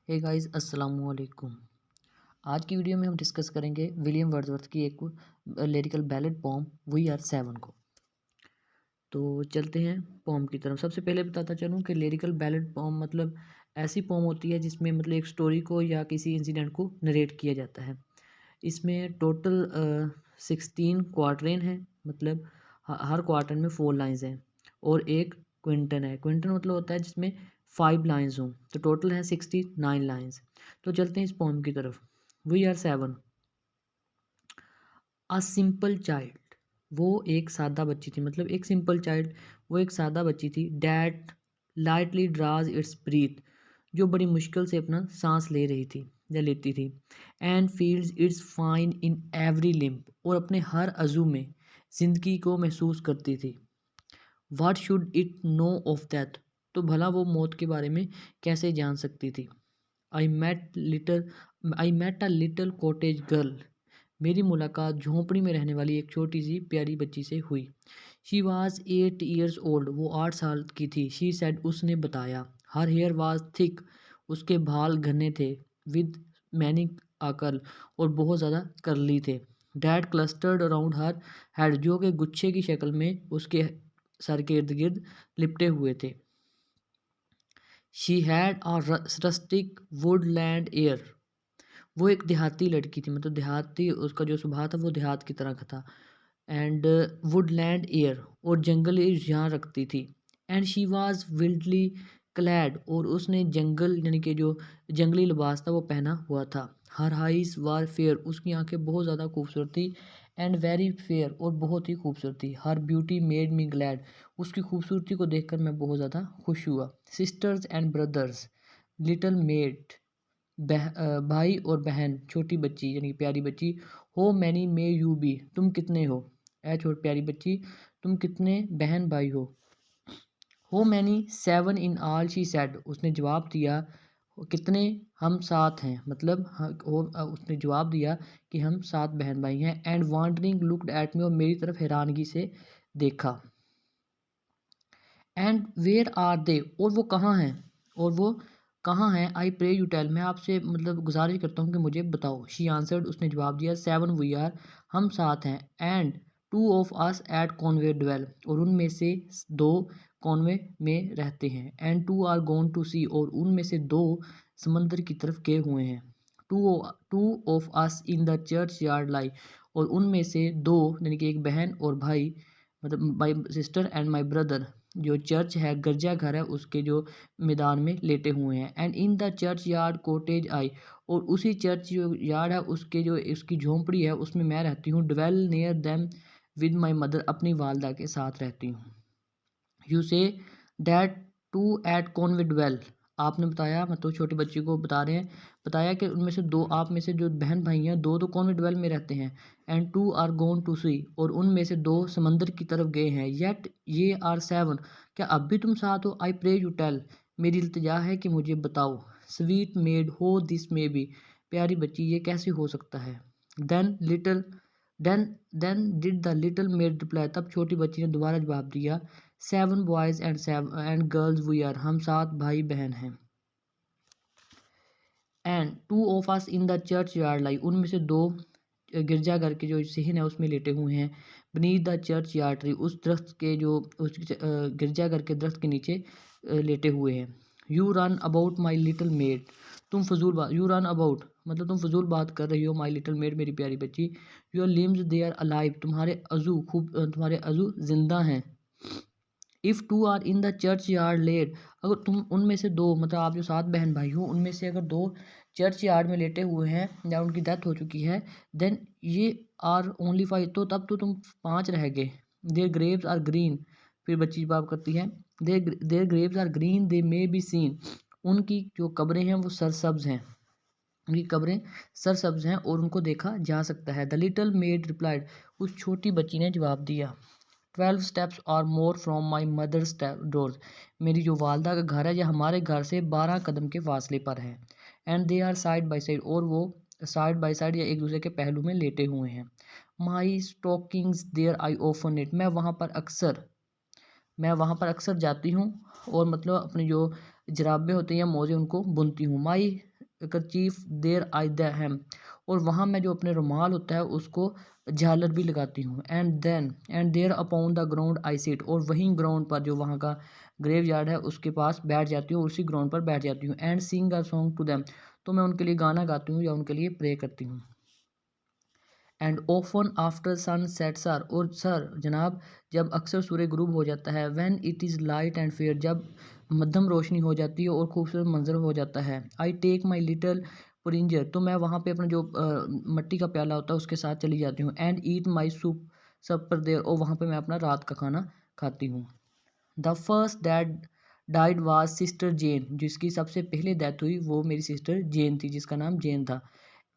Hey guys अस्सलाम वालेकुम। आज की वीडियो में हम डिस्कस करेंगे विलियम वर्ड्सवर्थ की एक lyrical ballad poem we are seven को। तो चलते हैं पोम की तरफ। सबसे पहले बताता चलूँ कि लिरिकल बैलेड पोम मतलब ऐसी पोम होती है जिसमें मतलब एक स्टोरी को या किसी इंसिडेंट को नरेट किया जाता है। इसमें टोटल 16 क्वार्टरेन है, मतलब हर क्वार्टर में 4 लाइन्स हैं और एक क्विंटन है। क्विंटन मतलब होता है जिसमें 5 लाइन्स हों, तो टोटल है 69 लाइन्स। तो चलते हैं इस पोम की तरफ। We are seven. A simple child, वो एक सादा बच्ची थी, मतलब एक सिंपल चाइल्ड, वो एक सादा बच्ची थी। That lightly draws its breath, जो बड़ी मुश्किल से अपना सांस ले रही थी या लेती थी। And feels it's fine in every limb, और अपने हर अज़ू में ज़िंदगी को महसूस करती थी। What should it know of death, तो भला वो मौत के बारे में कैसे जान सकती थी। I met a little cottage girl, मेरी मुलाकात झोंपड़ी में रहने वाली एक छोटी सी प्यारी बच्ची से हुई। शी वॉज 8 ईयर्स ओल्ड, वो 8 साल की थी। शी सेड, उसने बताया। हर हेयर वॉज थिक, उसके बाल घने थे। विद मैनी कर्ल, और बहुत ज़्यादा करली थे। डैड क्लस्टर्ड अराउंड हर हेड, जो कि गुच्छे की शक्ल में उसके सर के इर्द गिर्द लिपटे हुए थे। She had a rustic Woodland air, वो एक देहाती लड़की थी, मतलब देहाती, उसका जो स्वभाव था वो देहात की तरह का था। एंड वुडलैंड एयर, और जंगली रुझान रखती थी। एंड शी वाज विल्डली क्लैड, और उसने जंगल यानी कि जो जंगली लिबास था वो पहना हुआ था। हर हाइज वार फेयर, उसकी आंखें बहुत ज़्यादा खूबसूरत थी। एंड वेरी फेयर, और बहुत ही खूबसूरत थी। हर ब्यूटी मेड मी ग्लैड, उसकी खूबसूरती को देखकर मैं बहुत ज़्यादा खुश हुआ। Sisters and brothers, little made, भाई और बहन, छोटी बच्ची यानी प्यारी बच्ची। हो मैनी मे यू बी, तुम कितने हो, ए छोटी प्यारी बच्ची, तुम कितने बहन भाई हो many 7 in all, she said, उसने जवाब दिया। कितने, हम 7 हैं, मतलब उसने जवाब दिया कि हम 7 बहन भाई हैं। And wondering looked at me, और मेरी तरफ हैरानगी से देखा। एंड वेयर आर दे, और वो कहाँ हैं, और वो कहाँ हैं। आई प्रे यू टेल, मैं आपसे मतलब गुजारिश करता हूँ कि मुझे बताओ। शी आंसर्ड, उसने जवाब दिया। 7 वी आर, हम 7 हैं। And 2 of us at Conway dwell, और उनमें से 2 कॉन्वे में रहते हैं। And 2 are gone to sea, और उनमें से 2 समंदर की तरफ गए हुए हैं। Two of us in the churchyard lie, और उनमें से 2 यानी कि एक बहन और भाई, मतलब my sister and my brother, जो चर्च है, गिरजा घर है, उसके जो मैदान में लेटे हुए हैं। And in the churchyard cottage I, और उसी चर्च जो यार्ड है उसके जो उसकी झोंपड़ी है उसमें मैं रहती हूँ। Dwell near them with my mother, अपनी वालदा के साथ रहती हूँ। You say that two at Conway dwell, आपने बताया, मतलब छोटे बच्चे को बता रहे हैं, बताया कि उनमें से 2, आप में से जो बहन भाई हैं 2 तो कॉन्वेंट वेल में रहते हैं। And 2 are gone to sea, और उनमें से 2 समंदर की तरफ गए हैं। येट ये आर 7, क्या अब भी तुम 7 हो। आई प्रे यू टेल, मेरी इल्तिजा है कि मुझे बताओ। Sweet maid how this may be, प्यारी बच्ची ये कैसे हो सकता है। Then little then did the little maid reply, तब छोटी बच्ची ने दोबारा जवाब दिया। 7 boys and girls we are, हम 7 भाई बहन हैं। And 2 of us in the churchyard lie, उनमें से 2 गिरजाघर के जो सहन है उसमें लेटे हुए हैं। बनीथ द चर्च यार्ड ट्री, उस दरख्त के जो उस गिरजाघर के दरख्त के नीचे लेटे हुए हैं। You run about my little made, तुम फजूल बात, यू रन अबाउट मतलब तुम फजूल बात कर रही हो। माई लिटिल मेड, मेरी प्यारी बच्ची। Your limbs they are alive, तुम्हारे अज़ू जिंदा हैं। If 2 are in the churchyard laid, अगर तुम उनमें से 2, मतलब आप जो 7 बहन भाई हो उनमें से अगर 2 चर्च यार्ड में लेटे हुए हैं या उनकी डेथ हो चुकी है, देन ये आर ओनली 5, तो तब तो तुम 5 रह गए। देयर ग्रेव्स आर ग्रीन, फिर बच्ची जवाब करती है। Their graves are green they may be seen, उनकी जो कब्रें हैं वो सरसब्ज हैं, उनकी कब्रें सरसब्ज हैं और उनको देखा जा सकता है। द लिटिल मेड रिप्लाइड, उस छोटी बच्ची ने जवाब दिया। 12 steps or more from my mother's door, मेरी जो वालदा का घर है यह हमारे घर से 12 कदम के फासले पर है। And they are side by side, और वो साइड बाई साइड या एक दूसरे के पहलू में लेटे हुए हैं। My stockings there I often it, मैं वहाँ पर अक्सर जाती हूँ और मतलब अपनी जो जराबें होती हैं मोजे उनको बुनती हूँ। माई करचीफ देयर आई द हेम, और वहाँ मैं जो अपने रुमाल होता है उसको झालर भी लगाती हूँ। And there upon the ground I sit, और वहीं ग्राउंड पर जो वहाँ का ग्रेव यार्ड है उसके पास बैठ जाती हूँ, उसी ग्राउंड पर बैठ जाती हूँ। And sing a song to them, तो मैं उनके लिए गाना गाती हूँ या उनके लिए प्रे करती हूँ। And often after sunset sir, और सर जनाब जब अक्सर सूर्य गुरूब हो जाता है। When it is light and fair, जब मध्यम रोशनी हो जाती है और खूबसूरत मंजर हो जाता है। आई टेक माई लिटल परिंजर, तो मैं वहाँ पे अपना जो मिट्टी का प्याला होता है उसके साथ चली जाती हूँ। एंड ईट माई सूप सपर देर, और वहाँ पे मैं अपना रात का खाना खाती हूँ। The first that died was sister Jane, जिसकी सबसे पहले डेथ हुई वो मेरी सिस्टर जेन थी, जिसका नाम जेन था।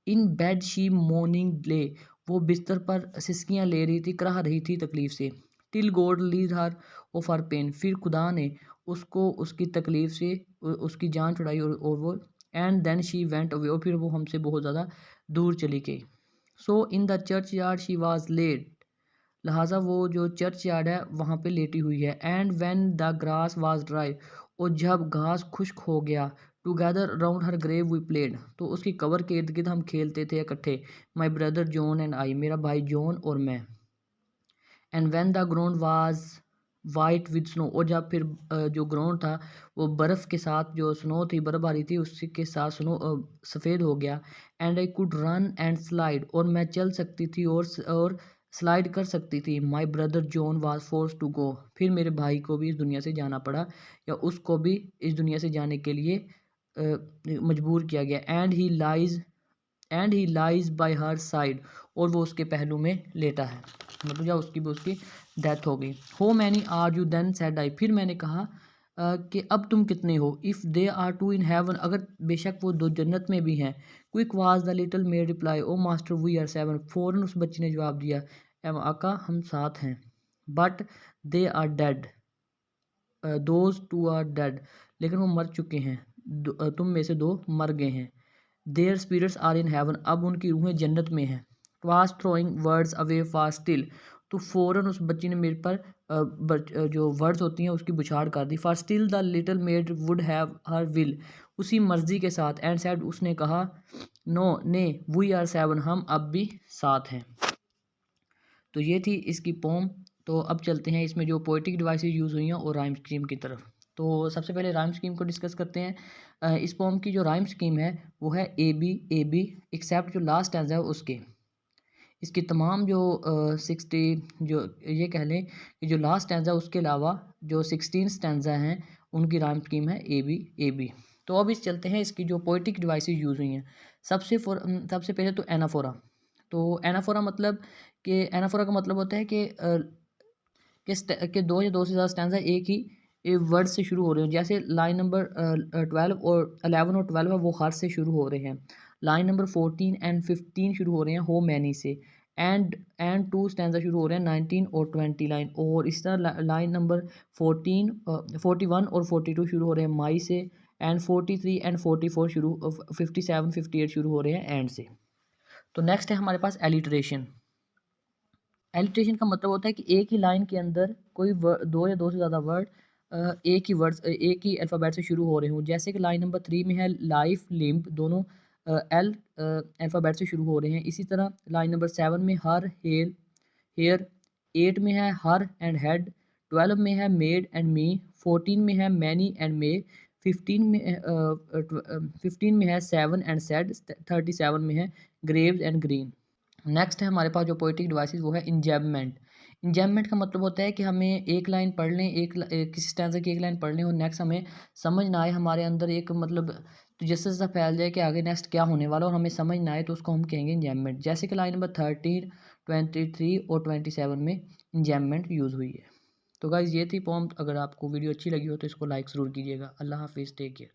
इन बेड शी मोर्निंग ले, वो बिस्तर पर सिसकियाँ ले रही थी, कराह रही थी तकलीफ से। Till God lead her of her pain, फिर खुदा ने उसको उसकी तकलीफ से उसकी जान छुड़ाई, और वो and then she went away, और फिर वो हमसे बहुत ज़्यादा दूर चली गई। So in the churchyard she was laid, लिहाजा वो जो चर्च यार्ड है वहाँ पे लेटी हुई है। And when the grass was dry, और जब घास खुश्क हो गया। Together round her grave we played, तो उसकी कबर के इर्द गिर्द हम खेलते थे इकट्ठे। माई ब्रदर जॉन एंड आई, मेरा भाई जॉन और मैं। And when the ground was white with snow, और जब फिर जो ग्राउंड था वो बर्फ़ के साथ, जो स्नो थी बर्फ़बारी थी उसके साथ स्नो सफ़ेद हो गया। And I could run and slide, और मैं चल सकती थी और स्लाइड कर सकती थी। My brother John was force to go, फिर मेरे भाई को भी इस दुनिया से जाना पड़ा, या उसको भी इस दुनिया से जाने के लिए मजबूर किया गया। And he lies bye her side, और वो उसके पहलू में लेटा है, मतलब या उसकी डेथ हो गई। How many are you then said I, फिर मैंने कहा कि अब तुम कितने हो। If they are two in heaven, अगर बेशक वो दो जन्नत में भी हैं। Quick was the little maid reply, O master we are seven, फ़ौरन उस बच्ची ने जवाब दिया, एम आका हम साथ हैं। But they are dead, those two are dead, लेकिन वो मर चुके हैं, तुम में से दो मर गए हैं। Their spirits are in heaven, अब उनकी रूहें जन्नत में हैं। Was throwing words away fast still, तो फ़ौरन उस बच्ची ने मेरे पर जो वर्ड्स होती हैं उसकी बुछाड़ कर दी। Far still the little maid would have her will, उसी मर्जी के साथ। एंड सैड, उसने कहा, नो ने वी आर सेवन, हम अब भी साथ हैं। तो ये थी इसकी पोम। तो अब चलते हैं इसमें जो पोइटिक डिवाइसेस यूज़ हुई हैं और राइम स्कीम की तरफ। तो सबसे पहले राइम स्कीम को डिस्कस करते हैं। इस पोम की जो राइम स्कीम है वो है ए बी एक्सेप्ट जो लास्ट स्टैंजा है उसके। इसकी तमाम जो 60 जो ये कह लें कि जो लास्ट स्टैंजा उसके अलावा जो 16 स्टैंजा हैं उनकी राइम स्कीम है ए बी। तो अब इस चलते हैं इसकी जो पोइटिक डिवाइसेस यूज़ हुई हैं। सबसे पहले तो एनाफोरा। तो एनाफोरा मतलब कि एनाफोरा का मतलब होता है कि दो या दो से ज़्यादा स्टैंजा एक ही वर्ड से शुरू हो रहे हैं। जैसे लाइन नंबर 12 और 11 और 12 है वो हर से शुरू हो रहे हैं। लाइन नंबर 14 एंड 15 शुरू हो रहे हैं हो मैनी से। एंड टू स्टैंजा शुरू हो रहे हैं 19 और 20 लाइन। और इस तरह लाइन नंबर 41 और 42 शुरू हो रहे हैं माई से। एंड 43 एंड 44 57 58 शुरू हो रहे हैं एंड से। तो नेक्स्ट है हमारे पास एलिट्रेशन। एलिट्रेशन का मतलब होता है कि एक ही लाइन के अंदर कोई दो या दो से ज़्यादा वर्ड एक ही अल्फ़ाबेट से शुरू हो रहे हों। जैसे कि लाइन नंबर 3 में है लाइफ लिम्ब, दोनों एल अल्फ़ाबेट से शुरू हो रहे हैं। इसी तरह लाइन नंबर 7 में हर हेयर, 8 में है हर एंड हेड, 12 में है मेड एंड मी, 14 में है मैनी एंड मे, 15 में है सेवन एंड सेड, 37 में है ग्रेव्स एंड ग्रीन। नेक्स्ट है हमारे पास जो पोइटिक डिवाइसेस वो है इंजैम्पमेंट। इंजैम्पमेंट का मतलब होता है कि हमें एक लाइन पढ़ लें, किसी स्टैंजा की एक लाइन पढ़ लें और नेक्स्ट हमें समझ ना आए, हमारे अंदर एक मतलब तो जैसे जैसा फैल जाए कि आगे नेक्स्ट क्या होने वाला और हमें समझ ना आए तो उसको हम कहेंगे इंजैम्पमेंट। जैसे कि लाइन नंबर 13, 23 और 27 में इंजैम्पमेंट यूज़ हुई है। तो गाइज़ ये थी पोम। अगर आपको वीडियो अच्छी लगी हो तो इसको लाइक ज़रूर कीजिएगा। अल्लाह हाफिज़, टेक केयर।